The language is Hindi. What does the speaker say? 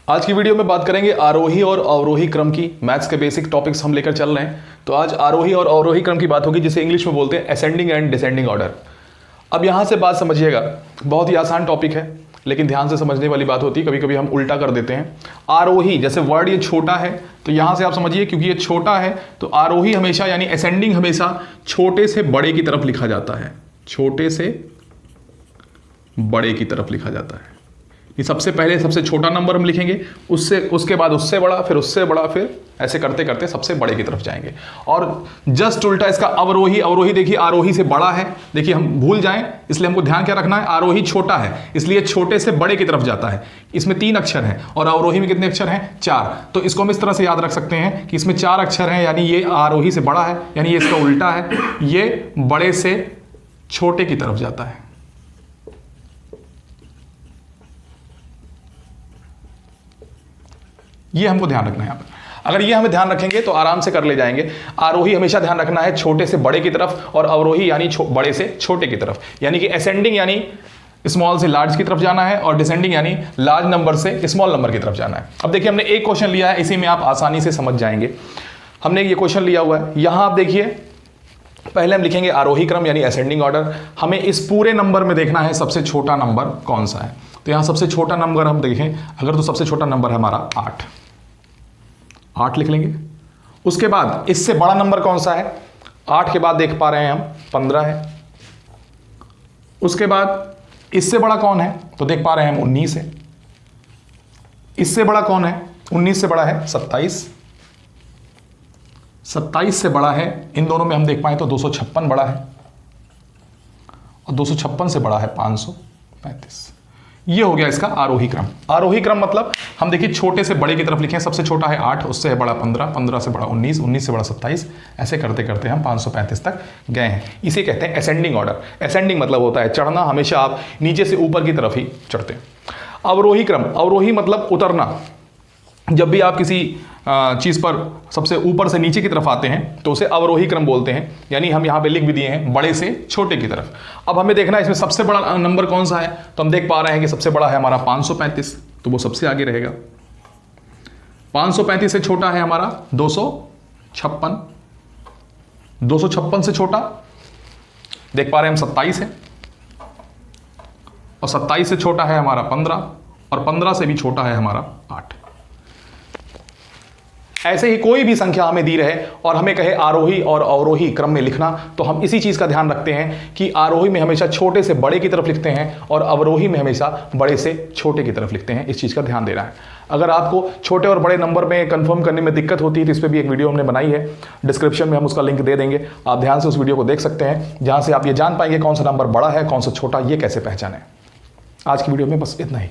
आज की वीडियो में बात करेंगे आरोही और अवरोही क्रम की। मैथ्स के बेसिक टॉपिक्स हम लेकर चल रहे हैं। तो आज आरोही और अवरोही क्रम की बात होगी, जिसे इंग्लिश में बोलते हैं असेंडिंग एंड डिसेंडिंग ऑर्डर। अब यहाँ से बात समझिएगा, बहुत ही आसान टॉपिक है लेकिन ध्यान से समझने वाली बात होती है। कभी कभी हम उल्टा कर देते हैं। आरोही, जैसे वर्ड ये छोटा है तो यहाँ से आप समझिए, क्योंकि ये छोटा है तो आरोही हमेशा यानी असेंडिंग हमेशा छोटे से बड़े की तरफ लिखा जाता है। छोटे से बड़े की तरफ लिखा जाता है। ये सबसे पहले सबसे छोटा नंबर हम लिखेंगे, उसके बाद उससे बड़ा, फिर उससे बड़ा, फिर ऐसे करते करते सबसे बड़े की तरफ जाएंगे। और जस्ट उल्टा इसका अवरोही। अवरोही देखिए आरोही से बड़ा है। देखिए हम भूल जाएं, इसलिए हमको ध्यान क्या रखना है, आरोही छोटा है इसलिए छोटे से बड़े की तरफ जाता है। इसमें 3 अक्षर हैं और अवरोही में कितने अक्षर हैं, 4। तो इसको हम इस तरह से याद रख सकते हैं कि इसमें 4 अक्षर हैं, यानी ये आरोही से बड़ा है, यानी ये इसका उल्टा है, ये बड़े से छोटे की तरफ जाता है। ये हमको ध्यान रखना है यहाँ पर। अगर ये हमें ध्यान रखेंगे तो आराम से कर ले जाएंगे। आरोही हमेशा ध्यान रखना है छोटे से बड़े की तरफ, और अवरोही यानी बड़े से छोटे की तरफ। यानी कि असेंडिंग यानी स्मॉल से लार्ज की तरफ जाना है, और डिसेंडिंग यानी लार्ज नंबर से स्मॉल नंबर की तरफ जाना है। अब देखिए हमने एक क्वेश्चन लिया है, इसी में आप आसानी से समझ जाएंगे। हमने ये क्वेश्चन लिया हुआ है, यहाँ आप देखिए पहले हम लिखेंगे आरोही क्रम यानी असेंडिंग ऑर्डर। हमें इस पूरे नंबर में देखना है सबसे छोटा नंबर कौन सा है। तो यहाँ सबसे छोटा नंबर हम देखें अगर, तो सबसे छोटा नंबर है हमारा 8 लिख लेंगे। उसके बाद इससे बड़ा नंबर कौन सा है, 8 के बाद देख पा रहे हैं हम 15 है। उसके बाद इससे बड़ा कौन है, तो देख पा रहे हैं हम 19 है। इससे बड़ा कौन है, 19 से बड़ा है 27। 27 से बड़ा है, इन दोनों में हम देख पाए तो 256 बड़ा है, और 256 से बड़ा है 535। ये हो गया इसका आरोही क्रम। आरोही क्रम मतलब हम देखिए छोटे से बड़े की तरफ लिखें। सबसे छोटा है 8, उससे बड़ा 15, 15 से बड़ा 19, 19 से बड़ा 27, ऐसे करते करते हम 535 तक गए हैं। इसे कहते हैं असेंडिंग ऑर्डर। असेंडिंग मतलब होता है चढ़ना, हमेशा आप नीचे से ऊपर की तरफ ही चढ़ते हैं। अवरोही क्रम, अवरोही मतलब उतरना। जब भी आप किसी चीज़ पर सबसे ऊपर से नीचे की तरफ आते हैं तो उसे अवरोही क्रम बोलते हैं। यानी हम यहाँ पे लिख भी दिए हैं बड़े से छोटे की तरफ। अब हमें देखना है इसमें सबसे बड़ा नंबर कौन सा है, तो हम देख पा रहे हैं कि सबसे बड़ा है हमारा 535, तो वो सबसे आगे रहेगा। 535 से छोटा है हमारा 256। 256 से छोटा देख पा रहे हैं हम 27 है, और 27 से छोटा है हमारा 15, और 15 से भी छोटा है हमारा 8। ऐसे ही कोई भी संख्या हमें दी रहे और हमें कहे आरोही और अवरोही क्रम में लिखना, तो हम इसी चीज़ का ध्यान रखते हैं कि आरोही में हमेशा छोटे से बड़े की तरफ लिखते हैं, और अवरोही में हमेशा बड़े से छोटे की तरफ लिखते हैं। इस चीज़ का ध्यान देना है। अगर आपको छोटे और बड़े नंबर में कंफर्म करने में दिक्कत होती है तो इस पर भी एक वीडियो हमने बनाई है, डिस्क्रिप्शन में हम उसका लिंक दे देंगे। आप ध्यान से उस वीडियो को देख सकते हैं, जहाँ से आप ये जान पाएंगे कौन सा नंबर बड़ा है, कौन सा छोटा, ये कैसे पहचानें। आज की वीडियो में बस इतना ही।